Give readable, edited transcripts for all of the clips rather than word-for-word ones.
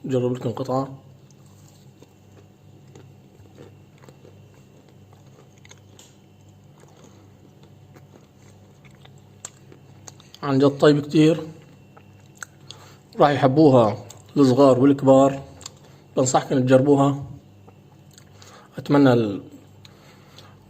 جرب لكم قطعة. عن جد طيب كتير، راح يحبوها الصغار والكبار. بنصحكم تجربوها. أتمنى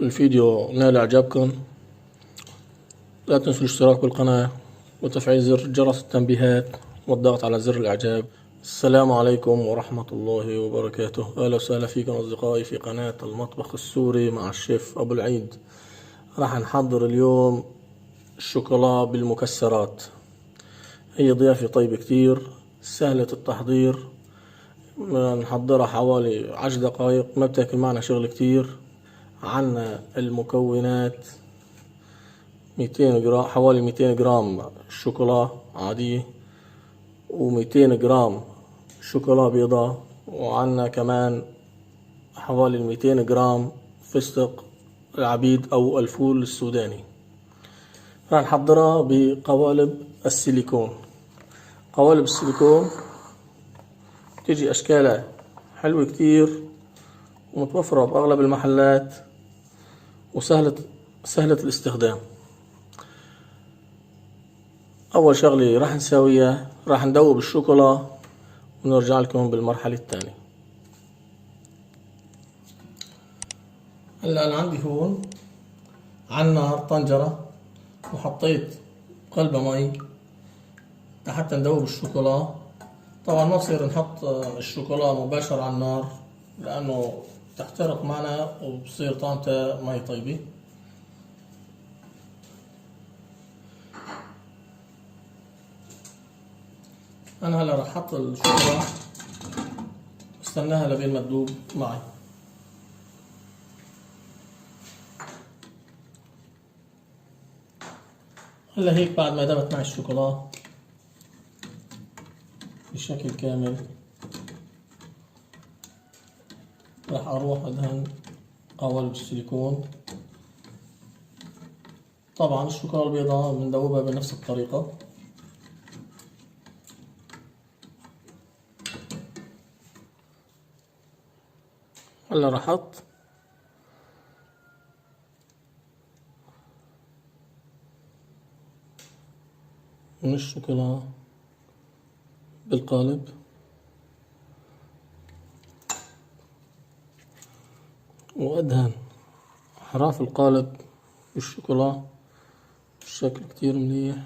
الفيديو نال إعجابكم. لا تنسوا الاشتراك بالقناة وتفعيل زر جرس التنبيهات والضغط على زر الإعجاب. السلام عليكم ورحمة الله وبركاته. أهلا وسهلا فيكم أصدقائي في قناة المطبخ السوري مع الشيف أبو العيد. راح نحضر اليوم الشوكولا بالمكسرات. هي ضيافة طيبة كتير، سهلة التحضير. نحضرها حوالي 10 دقايق، ما بتاكل معنا شغل كتير. عنا المكونات 200 جرام، حوالي 200 جرام شوكولا عادية، و200 جرام شوكولا بيضاء، وعنا كمان حوالي 200 جرام فستق العبيد أو الفول السوداني. راح نحضرها بقوالب السيليكون. قوالب السيليكون تيجي أشكالها حلوة كتير ومتوفرة بأغلب المحلات سهلة الاستخدام. أول شغلة راح نسويها، راح ندوب الشوكولا ونرجع لكم بالمرحلة الثانية. هلا أنا عندي هون على النار طنجرة، وحطيت قلبها مي لحتى ندوب الشوكولا. طبعا ما بصير نحط الشوكولا مباشرة على النار لأنه تحترق معنا وبصير طعمتها مي طيبة. أنا هلا راح أحط الشوكولا، استناها لبين ما تذوب معي. هلا هيك بعد ما ذبت معي الشوكولا بشكل كامل، راح أروح أدهن قوالب السيليكون. طبعا الشوكولا البيضاء بندوبها بنفس الطريقة. هلا راح أحط من الشوكولا بالقالب، وأدهن أحراف القالب بالشوكولا بشكل كتير مليح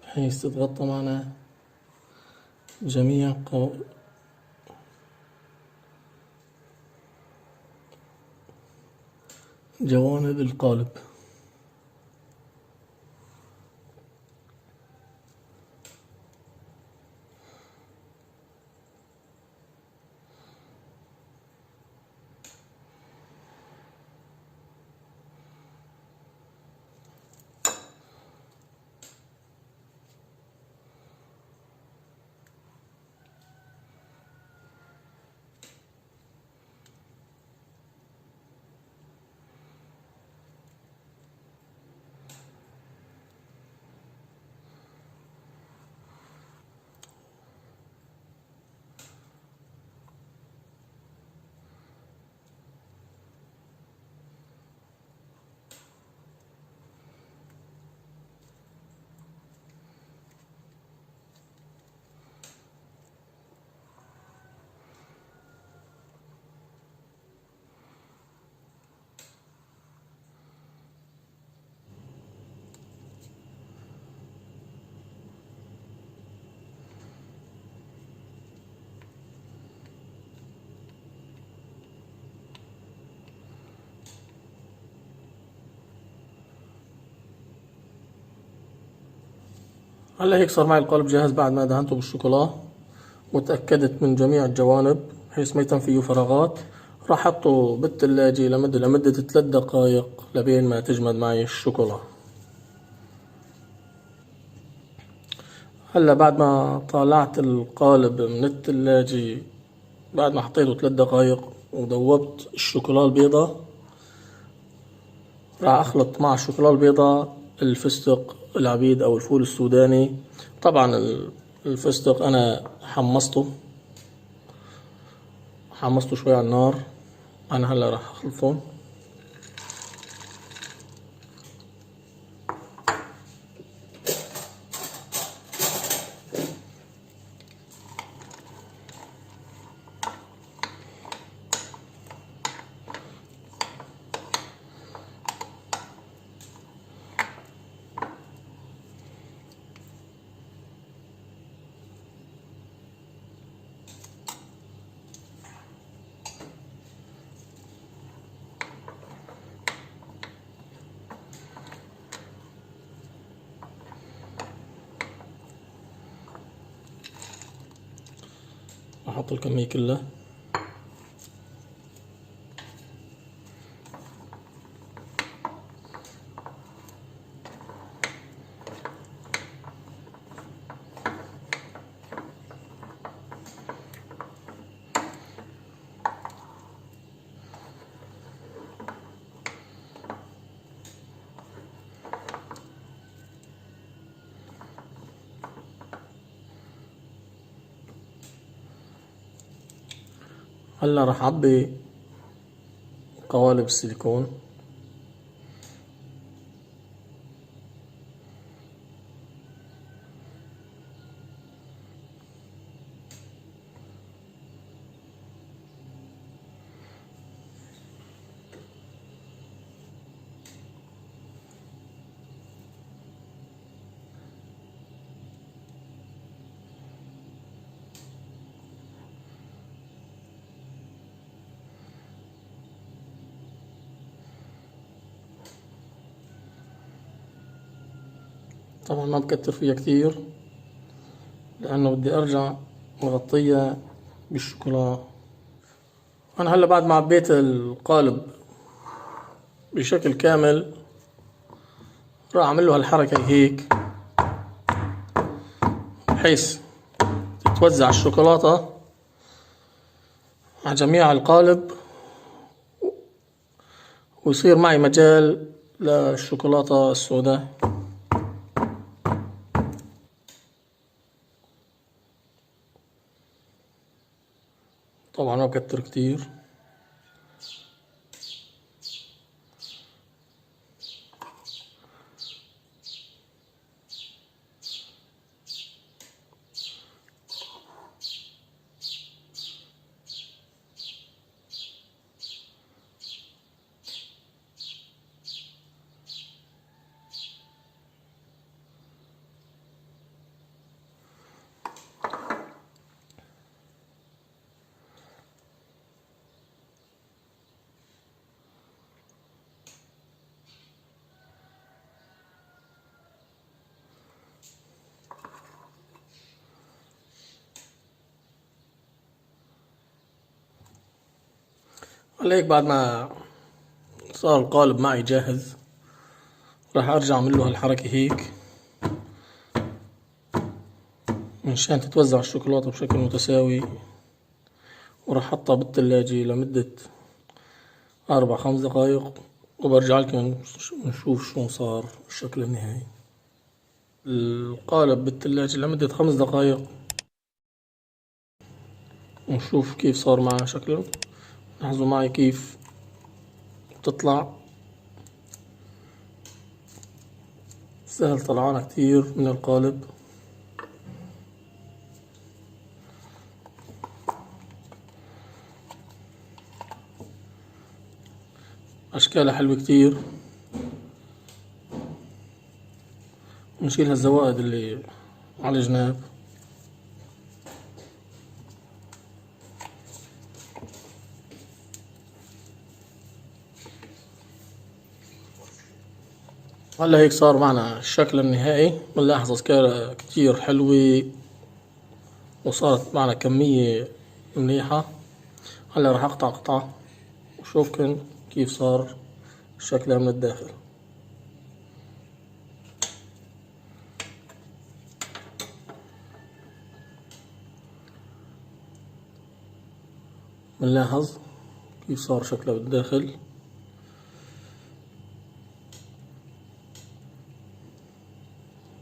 بحيث تتغطى معنا جميع جوانب القالب. هلا هيك صار معي القالب جاهز بعد ما دهنته بالشوكولا وتأكدت من جميع الجوانب بحيث ما يتم فيه فراغات. راح احطه بالثلاجة لمدة 3 دقايق لبين ما تجمد معي الشوكولا. هلا بعد ما طلعت القالب من الثلاجة، بعد ما حطيته 3 دقايق وذوبت الشوكولا البيضاء، راح اخلط مع الشوكولا البيضاء الفستق العبيد او الفول السوداني. طبعا الفستق أنا حمصته شوية على النار. أنا هلا راح أخلطه. أحط الكمية كلها. هلا راح أعبي قوالب السيليكون. طبعا ما بكتر فيها كتير لأنه بدي أرجع أغطيها بالشوكولا. أنا هلا بعد ما عبيت القالب بشكل كامل راح أعمل له هالحركة هيك بحيث تتوزع الشوكولاتة على جميع القالب ويصير معي مجال للشوكولاتة السوداء. طبعا ما بكتر كتير. هلا هيك بعد ما صار القالب معي جاهز راح ارجع اعمل له هالحركة هيك مشان تتوزع الشوكولاتة بشكل متساوي، وراح احطها بالثلاجة لمدة 4-5 دقايق وبرجع لكم نشوف شو صار الشكل النهائي. القالب بالثلاجة لمدة 5 دقايق ونشوف كيف صار معنا شكله. لاحظوا معي كيف بتطلع سهل طلعانة كتير من القالب. أشكالها حلوة كتير. ونشيل هالزوائد اللي على الجناب. هلا هيك صار معنا الشكل النهائي. بنلاحظ أشكالها كتير حلوة وصارت معنا كمية منيحة. هلا راح أقطع قطعة وشوفكن كيف صار شكلها من الداخل. بنلاحظ كيف صار شكلها بالداخل.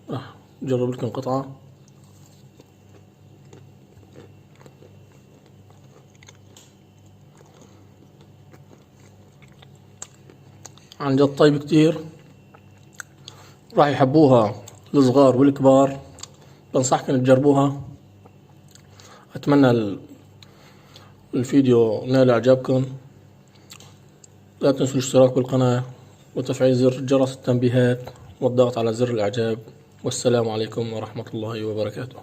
راح نجرب لكم قطعة. عن جد طيب كتير، راح يحبوها الصغار والكبار. بنصحكم تجربوها. أتمنى الفيديو نال إعجابكم. لا تنسوا الاشتراك بالقناة وتفعيل زر جرس التنبيهات والضغط على زر الإعجاب. والسلام عليكم ورحمة الله وبركاته.